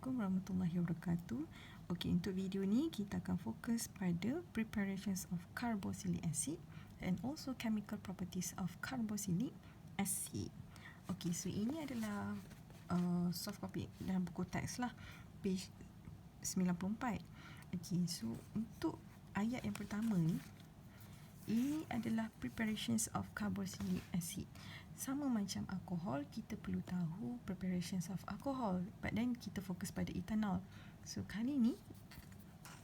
Assalamualaikum warahmatullahi wabarakatuh. Okey, untuk video ni kita akan fokus pada preparations of carboxylic acid and also chemical properties of carboxylic acid. Okey, so ini adalah soft copy dalam buku teks lah, page 94. Okey, so untuk ayat yang pertama ni, ini adalah preparations of carboxylic acid. Sama macam alkohol, kita perlu tahu preparations of alcohol, but then kita fokus pada ethanol. So kali ni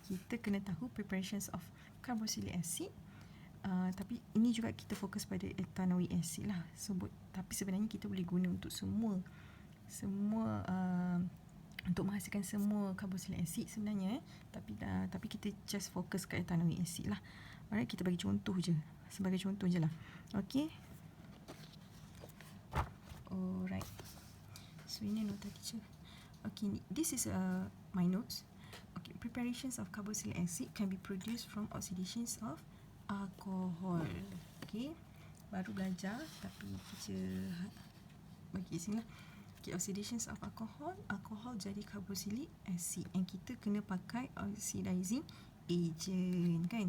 kita kena tahu preparations of carboxylic acid, tapi ini juga kita fokus pada ethanoic acid lah. Tapi sebenarnya kita boleh guna untuk semua untuk menghasilkan semua carboxylic acid sebenarnya, tapi kita just fokus ke ethanoic acid lah. Alright, kita bagi contoh je, sebagai contoh je lah. Okay. Alright. So ini nota teacher. Okay, this is my notes. Okay, preparations of carboxylic acid can be produced from oxidations of alcohol. Okay, baru belajar tapi teacher bagi sini lah. Okay, oxidations of alcohol jadi carboxylic acid, and kita kena pakai oxidizing agent kan.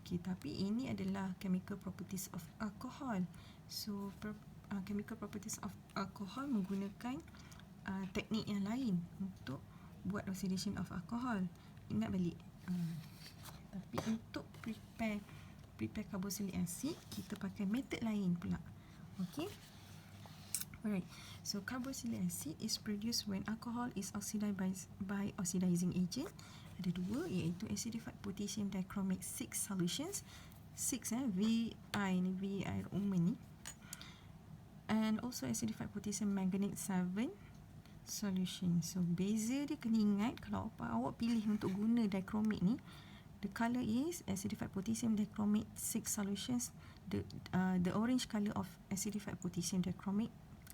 Okay, tapi ini adalah chemical properties of alcohol. So chemical properties of alcohol menggunakan teknik yang lain untuk buat oxidation of alcohol. Ingat balik. Tapi untuk prepare carboxylic acid, kita pakai method lain pula. Okay. Alright. So carboxylic acid is produced when alcohol is oxidized by oxidizing agent. Ada dua, iaitu acidified potassium dichromate 6 solutions. 6 VI ni, VI umum ni. And also acidified potassium manganate 7 solution. So beza dia kena ingat, kalau awak pilih untuk guna dichromate ni, the color is acidified potassium dichromate 6 solutions. The orange color of acidified potassium dichromate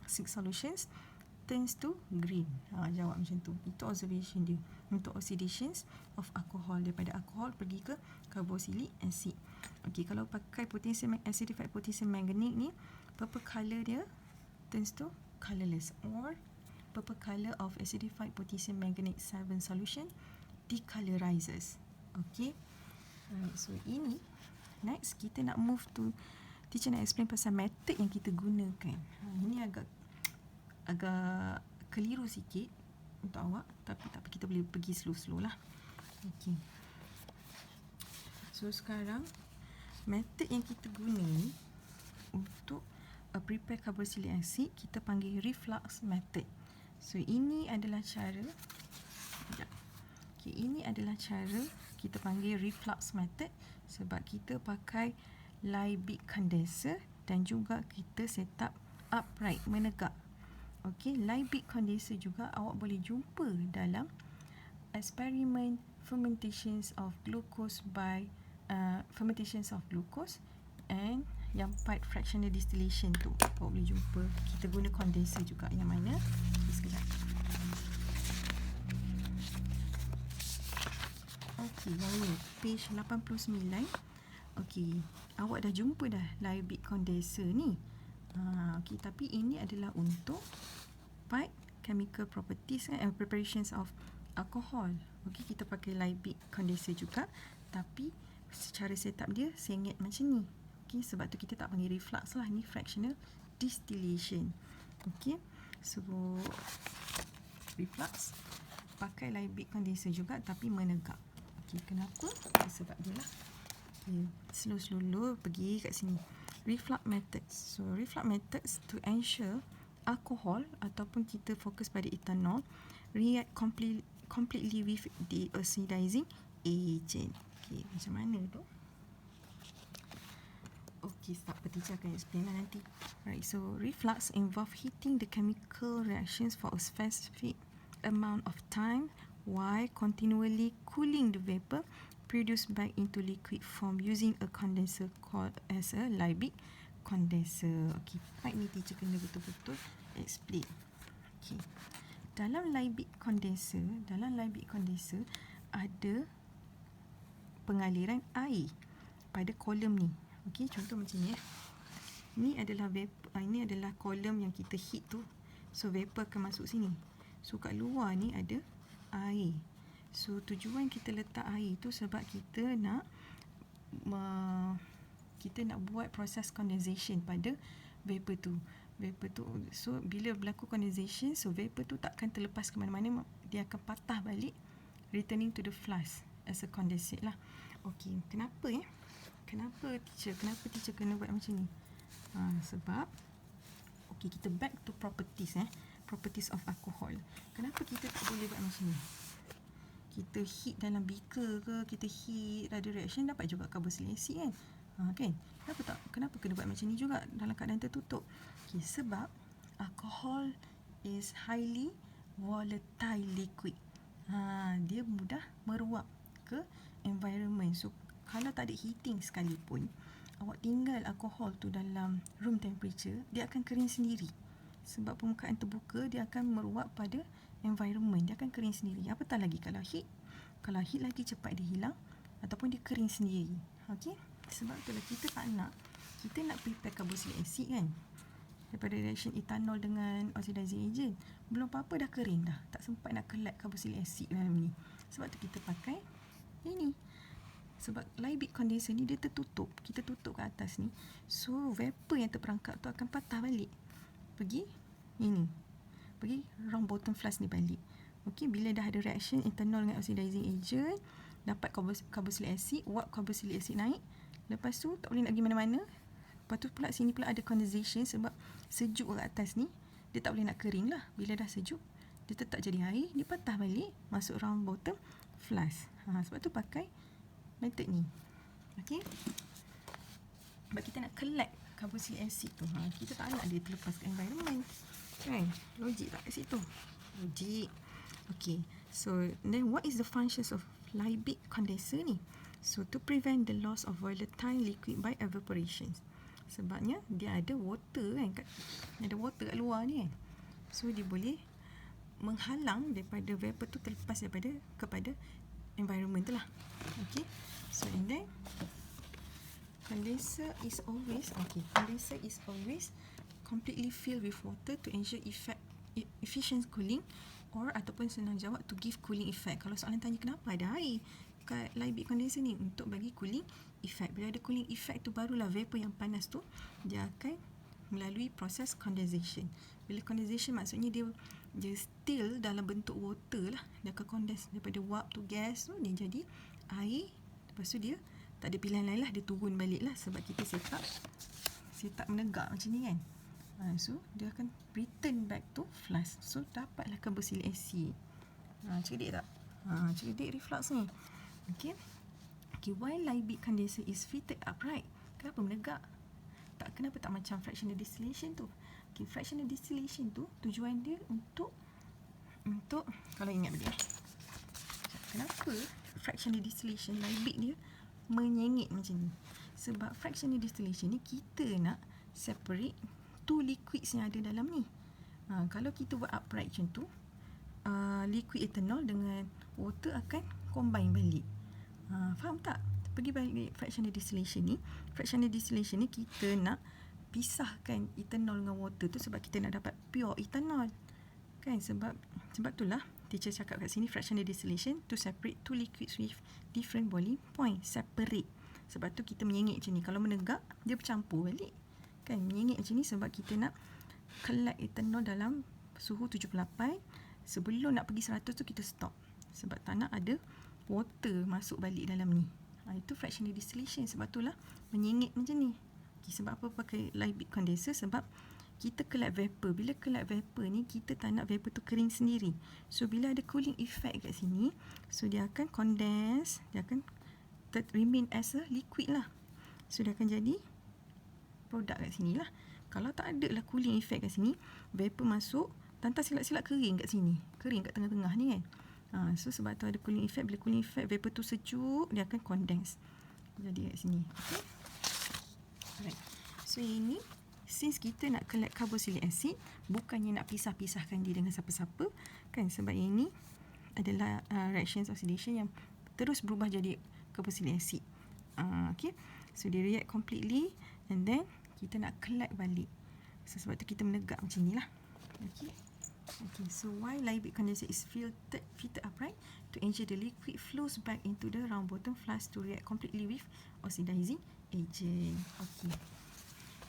6 solutions turns to green. Jawab macam tu. Itu observation dia untuk oxidations of alcohol, daripada alcohol pergi ke carboxylic acid. Okay, kalau pakai acidified potassium manganate ni, purple color dia turns to colorless, or purple color of acidified potassium manganate 7 solution decolorizes. Okay. So ini next kita nak move to, teacher nak explain pasal method yang kita gunakan. Ini agak keliru sikit untuk awak, tapi kita boleh pergi slow-slow lah. Okay. So sekarang method yang kita guna ni untuk prepare carboxylic acid, kita panggil reflux method. So ini adalah cara, ini adalah cara kita panggil reflux method, sebab kita pakai Liebig condenser dan juga kita set up upright, menegak. Okay, Liebig condenser juga awak boleh jumpa dalam eksperimen fermentations of glucose and yang part fractional distillation tu awak boleh jumpa. Kita guna condenser juga, yang mana sekejap. Okay, yang ni page 89. Okay, awak dah jumpa dah Liebig condenser ni. Okay, tapi ini adalah untuk part chemical properties and preparations of alcohol. Okay, kita pakai Liebig condenser juga, tapi secara setup dia sengit macam ni. Okay, sebab tu kita tak panggil reflux lah, ni fractional distillation. Okay, so reflux pakai Liebig condenser juga, tapi menegak. Okay, kenapa? Sebab dia lah. Okay, slow pergi kat sini. Reflux methods. So reflux methods to ensure alcohol ataupun kita fokus pada ethanol react completely with the oxidizing agent. Okay, macam mana tu? Okay, start teacher akan explain lah nanti. Right, so reflux involve heating the chemical reactions for a specific amount of time while continually cooling the vapor produced back into liquid form using a condenser called as a Liebig condenser. Okay, part ni teacher kena betul-betul explain. Okay, dalam Liebig condenser ada pengaliran air pada kolom ni. Okay, contoh macam ni. Ni adalah vapor, ini adalah kolom yang kita heat tu. So vapor akan masuk sini. So kat luar ni ada air. So tujuan kita letak air tu sebab kita nak buat proses condensation pada vapor tu. So bila berlaku condensation, so vapor tu takkan terlepas ke mana-mana, dia akan patah balik, returning to the flask as a condensate lah. Okey, kenapa teacher kena buat macam ni? Sebab kita back to properties of alcohol. Kenapa kita tak boleh buat macam ni? Kita heat dalam beaker ke, kita heat, ada reaction, dapat juga carboxylic acid kan? Kan? Kenapa kena buat macam ni juga dalam keadaan tertutup? Sebab alcohol is highly volatile liquid. Dia mudah meruap ke environment. So kalau tak ada heating sekalipun, awak tinggal alkohol tu dalam room temperature, dia akan kering sendiri. Sebab permukaan terbuka, dia akan meruap pada environment, dia akan kering sendiri. Apatah lagi kalau heat lagi cepat dia hilang ataupun dia kering sendiri. Okey, sebab itulah kita nak prepare carboxylic acid kan, daripada reaction etanol dengan oxidizing agent, belum apa-apa dah kering dah, tak sempat nak collect carboxylic acid dalam ni. Sebab tu kita pakai ini. Sebab Liebig condenser ni dia tertutup, kita tutup kat atas ni, so vapor yang terperangkap tu akan patah balik pergi round bottom flask ni balik. Okey, bila dah ada reaction etanol dengan oxidizing agent, dapat carboxylic acid, uap carboxylic acid naik, lepas tu tak boleh nak pergi mana-mana. Lepas tu pula sini pula ada condensation sebab sejuk kat atas ni, dia tak boleh nak kering lah. Bila dah sejuk, dia tetap jadi air, dia patah balik masuk round bottom flask. Sebab tu pakai method ni. Okey, sebab kita nak collect carboxylic acid tu, kita tak nak dia terlepas ke environment kan. Logik tak kat situ? Logik. Okay, so then what is the functions of Liebig condenser ni? So to prevent the loss of volatile liquid by evaporation. Sebabnya dia ada water kan, ada water kat luar ni kan. So dia boleh menghalang daripada vapor tu terlepas kepada environment tu lah. Okay, so and then condenser is always completely filled with water to ensure efficient cooling, or ataupun senang jawab, to give cooling effect. Kalau soalan tanya kenapa ada air kat Liebig condenser ni, untuk bagi cooling effect. Bila ada cooling effect tu, barulah vapor yang panas tu dia akan melalui proses condensation. Bila condensation maksudnya dia still dalam bentuk water lah, dia akan condense daripada uap tu, gas tu, dia jadi air. Lepas tu dia tak ada pilihan lain lah, dia turun balik lah, sebab kita set up menegak macam ni kan. So dia akan return back to flask. So dapatlah carboxylic acid. Cerdik tak? Cerdik reflux ni. Okay, while Liebig condenser is fitted upright, kenapa menegak? Kenapa tak macam fractional distillation tu? Okay, fractional distillation tu tujuan dia untuk kalau ingat balik, kenapa fractional distillation Liebig dia menyengit macam ni? Sebab fractional distillation ni kita nak separate two liquids yang ada dalam ni. Kalau kita buat upright macam tu, liquid ethanol dengan water akan combine balik. Faham tak? Pergi balik fractional distillation ni. Fractional distillation ni kita nak pisahkan ethanol dengan water tu sebab kita nak dapat pure ethanol kan. Sebab itulah teacher cakap kat sini fractional distillation to separate two liquids with different boiling point. Separate. Sebab tu kita menyengit macam ni. Kalau menegak, dia bercampur balik kan. Menyengit macam ni sebab kita nak collect ethanol dalam suhu 78. Sebelum nak pergi 100 tu kita stop, sebab tak nak ada water masuk balik dalam ni. Itu fractional distillation. Sebab itulah menyengit macam ni. Sebab apa pakai Liebig condenser? Sebab kita collect vapor. Bila collect vapor ni, kita tak nak vapor tu kering sendiri. So bila ada cooling effect kat sini, so dia akan condense, dia akan remain as a liquid lah. So dia akan jadi produk kat sini lah. Kalau tak ada lah cooling effect kat sini, vapor masuk, tanpa silap-silap kering kat sini, kering kat tengah-tengah ni kan. So sebab tu ada cooling effect. Bila cooling effect, vapor tu sejuk, dia akan condense jadi kat sini. Okay, alright. So ini, since kita nak collect carboxylic acid, bukannya nak pisah-pisahkan dia dengan siapa-siapa kan, sebab ini adalah reactions oxidation yang terus berubah jadi carboxylic acid. Okay, so dia react completely and then kita nak collect balik. So sebab tu kita menegak macam ni lah. Okay, Okay, so while light condenser is fitted upright to ensure the liquid flows back into the round bottom flask to react completely with oxidizing agent. Okay.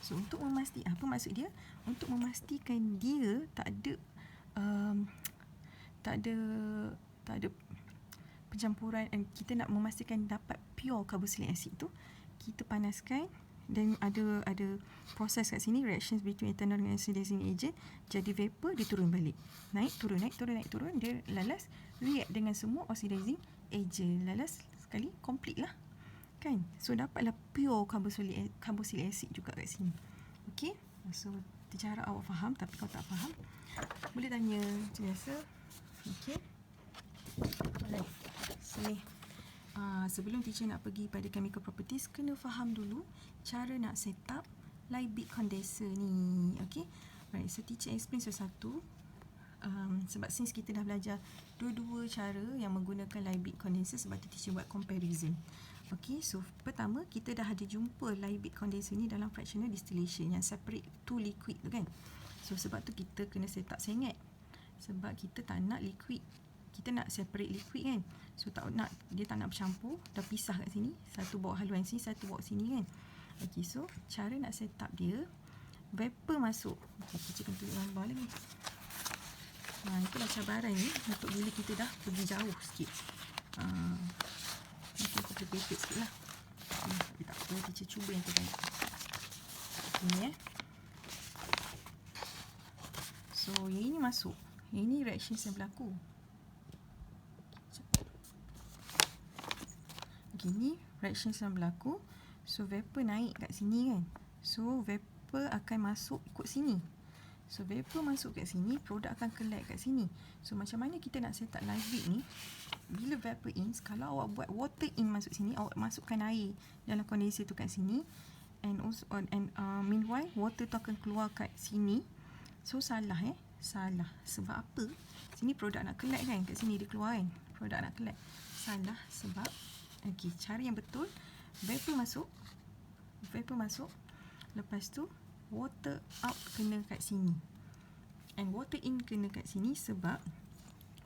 So untuk memastikan, apa maksud dia? Untuk memastikan dia tak ada pencampuran, dan kita nak memastikan dapat pure carboxylic acid tu, kita panaskan dan ada proses kat sini, reactions between ethanol dengan oxidizing agent, jadi vapor, dia turun balik, naik turun, dia lalas react dengan semua oxidizing agent, lalas sekali complete lah kan. So dapatlah pure carboxylic acid juga kat sini. Okay, so cara awak faham, tapi kalau tak faham boleh tanya macam biasa. Okay, alright. So ni sebelum teacher nak pergi pada chemical properties, kena faham dulu cara nak set up Liebig condenser ni. Okay, alright. So teacher explain satu-satu, sebab since kita dah belajar dua-dua cara yang menggunakan Liebig condenser, sebab tu teacher buat comparison. Okay, so pertama kita dah ada jumpa Liebig condenser ni dalam fractional distillation yang separate two liquid tu kan. So sebab tu kita kena set up sengit, sebab kita tak nak liquid, kita nak separate liquid kan. So dia tak nak bercampur, dah pisah kat sini, satu bawa haluan sini, satu bawa sini kan. Okay, so cara nak set up dia, vapor masuk. Okay, kita kena tunjuk gambar lagi. Itulah cabaran ni untuk bila kita dah pergi jauh sikit. Mungkin complicated sikit lah, tapi tak apa, teacher cuba yang terbaik. Ini so yang ini masuk, yang ini reactions yang berlaku. Okay, ni reactions yang berlaku. So vapor naik kat sini kan, so vapor akan masuk ikut sini. So vapor masuk kat sini, produk akan collect kat sini. So macam mana kita nak set up Liebig ni? Bila vapor in, kalau awak buat water in masuk sini, awak masukkan air dalam condenser tu kat sini, and also meanwhile water tu akan keluar kat sini. So salah salah. Sebab apa? Sini produk nak collect kan, kat sini dia keluar kan, produk nak collect. Salah sebab cara yang betul, vapor masuk, lepas tu water out kena kat sini, and water in kena kat sini. Sebab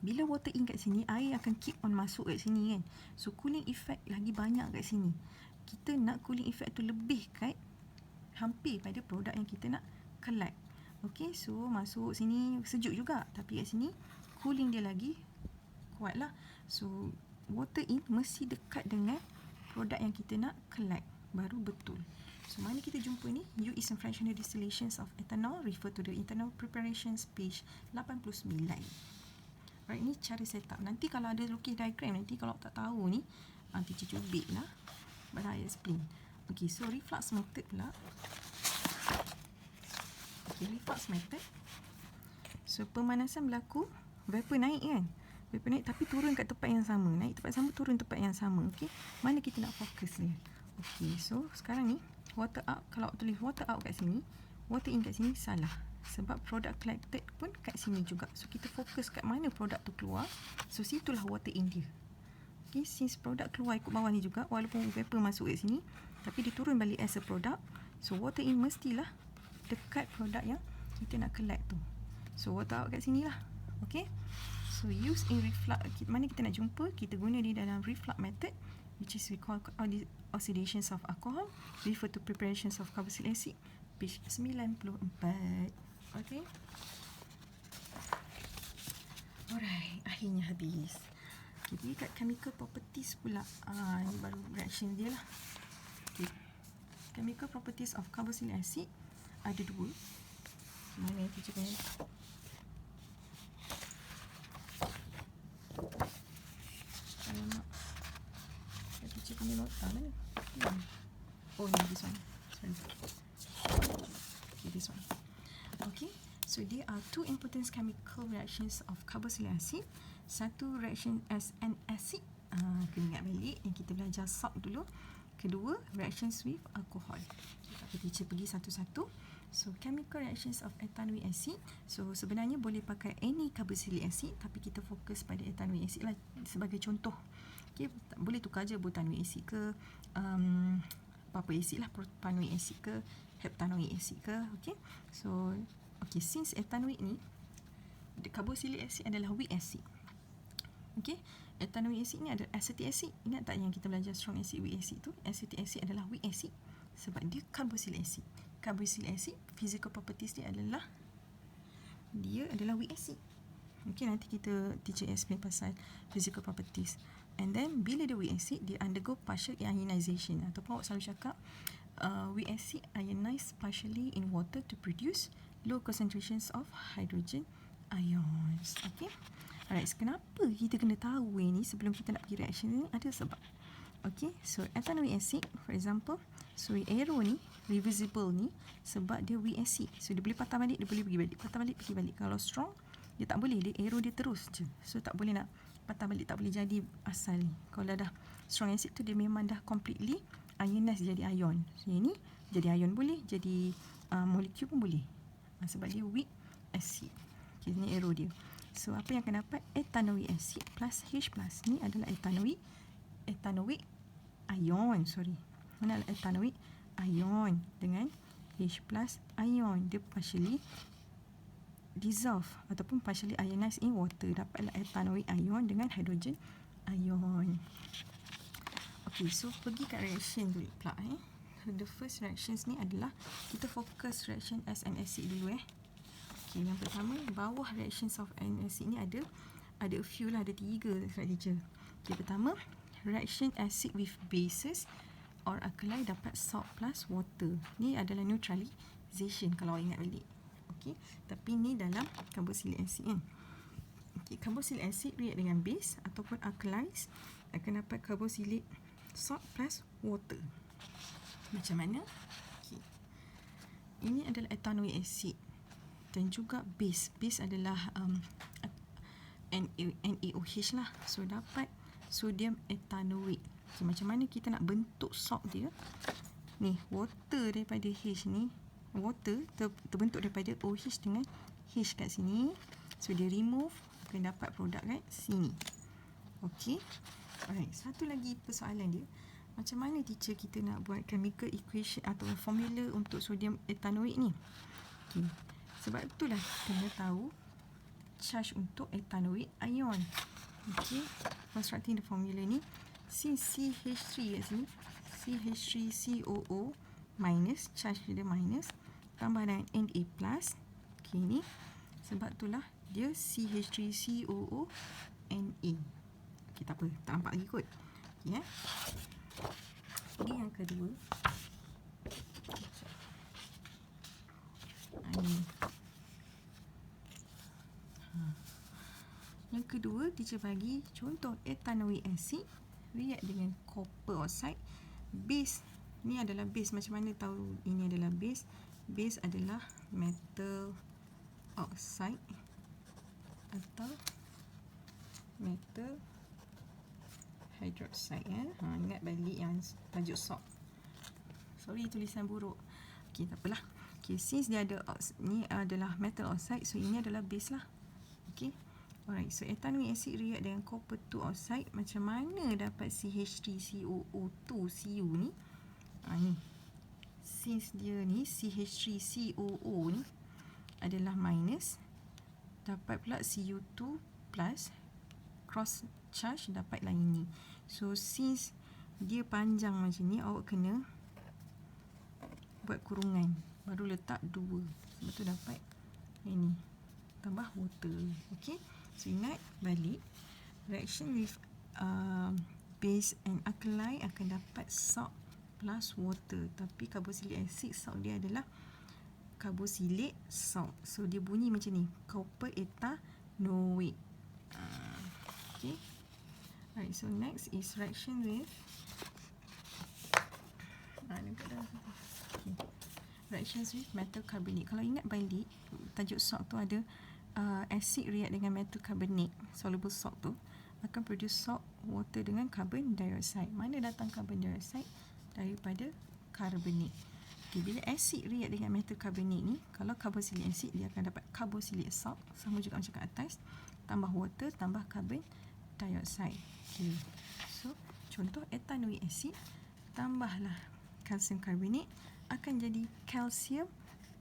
bila water in kat sini, air akan keep on masuk kat sini kan. So cooling effect lagi banyak kat sini. Kita nak cooling effect tu lebih kat hampir pada produk yang kita nak collect. Okay, so masuk sini sejuk juga, tapi kat sini cooling dia lagi kuat lah. So water in mesti dekat dengan produk yang kita nak collect, baru betul. So mana kita jumpa ni? U is a fractional distillations of ethanol, refer to the internal preparations page 89. Right, ni cara set up. Nanti kalau ada lukis diagram, nanti kalau tak tahu ni, teacher cubit lah, but I explain. Okay, so reflux method pula. Okay, reflux method. So pemanasan berlaku, vapor naik kan, vapor naik tapi turun kat tempat yang sama, naik tempat sama, turun tempat yang sama. Okay, mana kita nak fokus ni? Okay, so sekarang ni water out, kalau tulis water out kat sini, water in kat sini, salah. Sebab produk collected pun kat sini juga. So kita fokus kat mana produk tu keluar, so situlah water in dia. Okay, since produk keluar ikut bawah ni juga, walaupun vapor masuk kat sini, tapi dia turun balik as a product. So water in mestilah dekat produk yang kita nak collect tu. So water out kat sini lah. Okay, so use in reflux, mana kita nak jumpa, kita guna di dalam reflux method, which is we call oxidations of alcohol, refer to preparations of carboxylic acid, page 94. Okay, alright, akhirnya habis. Jadi kat chemical properties pula, ini baru reaction dia lah. Okay, chemical properties of carboxylic acid ada dua. Mana yang teacher punya? Alamak, teacher punya nota mana? Oh ni, this one. Okay, this one. Okay, so there are two important chemical reactions of carboxylic acid. Satu reaction as an acid, kena ingat balik yang kita belajar salt dulu. Kedua, reactions with alcohol. Okay, teacher pergi satu-satu. So chemical reactions of ethanoic acid, so sebenarnya boleh pakai any carboxylic acid, tapi kita fokus pada ethanoic acid lah sebagai contoh. Okay, boleh tukar je butanoic acid ke apa acid lah, propanoic acid ke heptanoic acid ke. Okay, so okay, since ethanoic ni carboxylic acid adalah weak acid. Okey, ethanoic acid ni adalah acetic acid. Ingat tak yang kita belajar strong acid, weak acid tu? Acetic acid adalah weak acid sebab dia carboxylic acid. Carboxylic acid physical properties dia adalah weak acid. Okey, nanti teacher explain pasal physical properties. And then bila dia weak acid, dia undergo partial ionization, ataupun awak selalu cakap weak acid ionize partially in water to produce low concentrations of hydrogen ions. Okay. Alright, so kenapa kita kena tahu ni sebelum kita nak pergi reaction ni? Ada sebab. Okay, so ethanoic acid, for example, so arrow ni, reversible ni, sebab dia weak acid. So dia boleh patah balik, dia boleh pergi balik, patah balik, pergi balik. Kalau strong, dia tak boleh, dia arrow dia terus je. So tak boleh nak patah balik, tak boleh jadi asal ni. Kalau dah strong acid tu, dia memang dah completely ionize jadi ion. So yang ni jadi ion boleh, jadi molekul pun boleh. Sebab dia weak acid. Okay, ni arrow dia. So apa yang akan dapat? Ethanoic acid plus H plus. Ni adalah ethanoic ion. Mana adalah ethanoic ion dengan H plus ion. Dia partially dissolve ataupun partially ionized in water. Dapatlah ethanoic ion dengan hydrogen ion. Okay, so pergi kat reaction dulu pula. So the first reactions ni adalah kita fokus reaction as an acid dulu. Okay, yang pertama, bawah reactions of an acid ni ada a few lah, ada 3 teacher. Okay, pertama, reaction acid with bases or alkali dapat salt plus water. Ni adalah neutralization kalau ingat balik. Okay, tapi ni dalam carboxylic acid kan. Okay, carboxylic acid react dengan base ataupun alkalis akan dapat carboxylic salt plus water. Macam mana? Okay. Ini adalah ethanoic acid dan juga base. Base adalah NaOH lah. So dapat sodium ethanoate. Okay, macam mana kita nak bentuk salt dia? Ni, water daripada H ni, water terbentuk daripada OH dengan H kat sini. So dia remove, akan dapat produk kat sini. Okay. Alright, satu lagi persoalan dia, macam mana teacher kita nak buat chemical equation atau formula untuk sodium ethanoate ni? Okay. Sebab itulah kena tahu charge untuk ethanoic ion. Okay, constructing the formula ni, since CH3 kat sini, CH3COO minus, charge dia minus, tambah dengan Na plus. Okay, ni sebab itulah dia CH3COO Na. Okay, tak apa, tak nampak lagi kot. Okay, Ini yang kedua. Ini. Yang kedua, teacher bagi contoh ethanoic acid react dengan copper oxide. Base ni adalah base. Macam mana tahu ini adalah base? Base adalah metal oxide atau metal hydroxide. Ingat balik yang tajuk salt. Sorry, tulisan buruk. Okay, tak apalah. Okay, since dia ada ni adalah metal oxide, so ini adalah base lah. Okay. Alright, so ethanoic acid react dengan copper 2 oxide. Macam mana dapat CH3COO2 Cu ni? Ni. Since dia ni CH3COO ni adalah minus, dapat pula Cu2 plus, cross charge dapatlah ini. So since dia panjang macam ni, awak kena buat kurungan, baru letak 2. Sebab tu dapat ini, tambah water. Okay. So ingat balik, reaction with base and alkali akan dapat salt plus water. Tapi carboxylic acid, salt dia adalah carboxylate salt. So dia bunyi macam ni, copper ethanoate. Okay. Alright, so next is reaction with reactions with metal carbonate. Kalau ingat balik, tajuk salt tu ada acid react dengan metal carbonate, soluble salt tu akan produce salt water dengan carbon dioxide. Mana datang carbon dioxide? Daripada carbonate. Okay, bila acid react dengan metal carbonate ni, kalau carboxylic acid, dia akan dapat carboxylate salt, sama juga macam kat atas, tambah water, tambah carbon dioxide. Okay. So contoh ethanoic acid, tambahlah calcium carbonate, akan jadi calcium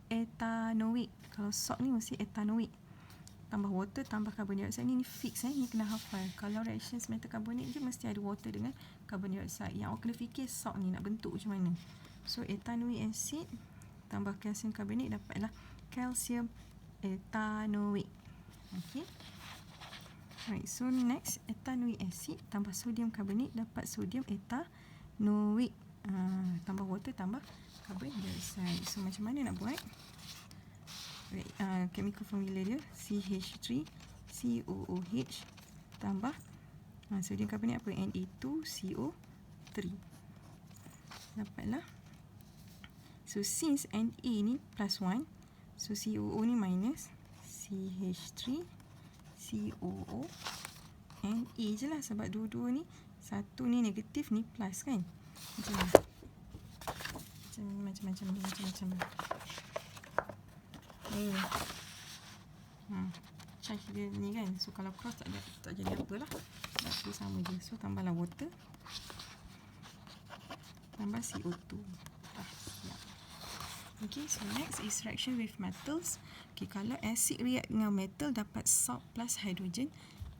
ethanoate. Kalau salt ni mesti ethanoate. tambah water tambah carbon dioxide ni fix ni kena hafal. Kalau reactions metal carbonate je mesti ada water dengan carbon dioxide. Yang awak kena fikir salt ni nak bentuk macam mana. So ethanoic acid tambah calcium carbonate dapatlah calcium ethanoic. Okay. Right, so next ethanoic acid tambah sodium carbonate dapat sodium ethanoic. Tambah water tambah carbon dioxide. So macam mana nak buat? Right, chemical formula dia CH3COOH tambah sodium carbonate apa? Na2CO3. Dapatlah. So since Na ni plus 1, so COO ni minus, CH3COO Na je lah sebab dua-dua ni, satu ni negatif ni plus kan. Macam-macam ni. Charge dia ni kan. So kalau cross tak jadi apa lah. Itu sama je. So tambahlah water. Tambah CO2. Okay, so next is reaction with metals. Okay, kalau acid react dengan metal dapat salt plus hydrogen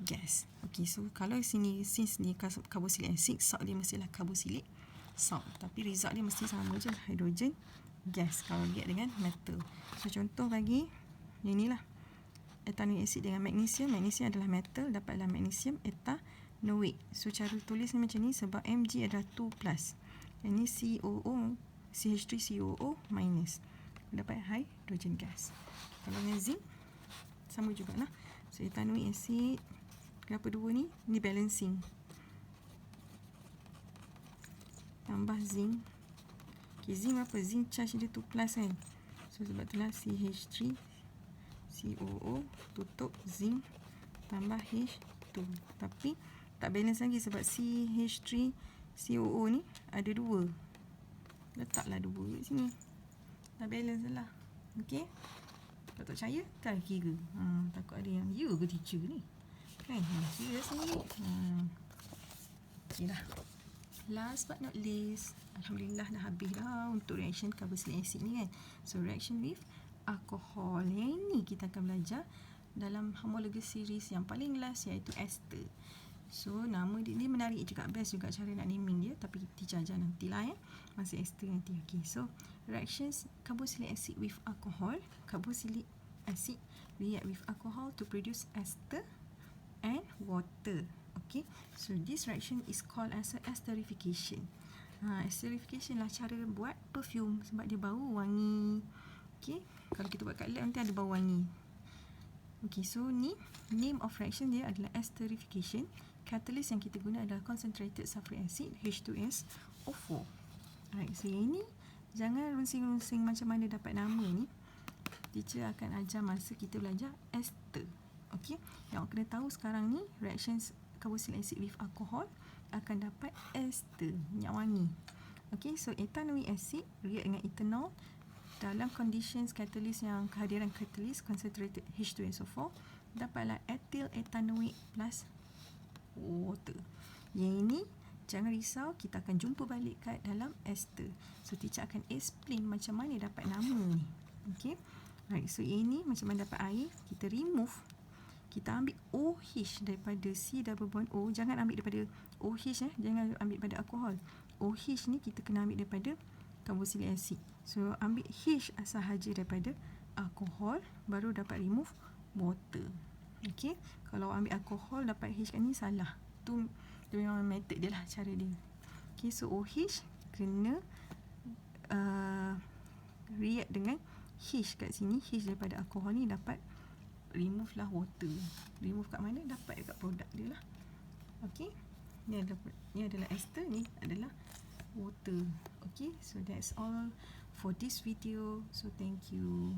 gas. Okay, so kalau sini, since ni carboxylic acid, salt dia mestilah carboxylic salt. Tapi result dia mesti sama je, hydrogen gas kalau react dengan metal. So contoh bagi yang ni lah, ethanoic acid dengan magnesium. Magnesium adalah metal, dapatlah magnesium ethanoic. So cara tulis ni macam ni sebab Mg adalah 2+. Yang ni COO, CH3COO minus. Dapat hydrogen gas. Kalau dengan zinc sama jugalah. So ethanoic acid, kenapa dua ni? Ni balancing. Tambah zinc. Okay, zinc apa? Zinc charge dia 2+ kan. So sebab itulah CH3COO tutup zinc tambah H2. Tapi tak balance lagi sebab CH3COO ni ada 2. Letaklah 2 kat sini. Dah balance lah. Okay. Kalau tak percaya, tak kira. Takut ada yang, you ke teacher ni? Kan? Kira sendiri. Okay dah. Last but not least, alhamdulillah dah habis dah untuk reaction carboxylic acid ni kan. So reaction with alcohol. Yang ni kita akan belajar dalam homologous series yang paling last iaitu ester. So nama dia menarik juga, best juga cara nak naming dia, tapi teacher ajar nantilah ya. Masih ester nanti. Okay, so reactions carboxylic acid with alcohol. Carboxylic acid react with alcohol to produce ester and water. Okay, so this reaction is called as esterification. Esterification lah cara buat perfume sebab dia bau wangi. Okay, kalau kita buat kat lab nanti ada bau wangi. Okay, so ni name of reaction dia adalah esterification. Catalyst yang kita guna adalah concentrated sulfuric acid H2SO4. Alright, so yang ni jangan runsing-runsing macam mana dapat nama ni. Teacher akan ajar masa kita belajar ester. Okay, yang awak kena tahu sekarang ni reactions carboxylic acid with alcohol akan dapat ester, minyak wangi. Okay, so ethanoic acid react dengan ethanol dalam conditions catalyst yang kehadiran catalyst concentrated H2SO4 dapatlah ethyl ethanoic plus water. Yang ini jangan risau, kita akan jumpa balik kat dalam ester. So teacher akan explain macam mana dapat nama ni. Okay, right, so ini macam mana dapat air. Kita remove, kita ambil OH daripada C double bond O. Jangan ambil daripada OH jangan ambil daripada alkohol. OH ni kita kena ambil daripada carboxylic acid. So ambil H sahaja daripada alkohol, baru dapat remove water. Okay, kalau ambil alkohol dapat H kat ni salah. Tu memang method dia lah, cara dia. Okay, so OH kena react dengan H kat sini. H daripada alkohol ni dapat remove lah water. Remove kat mana? Dapat dekat produk dia lah. Okay, ni adalah ester, ni adalah water. Okay, so that's all for this video. So thank you.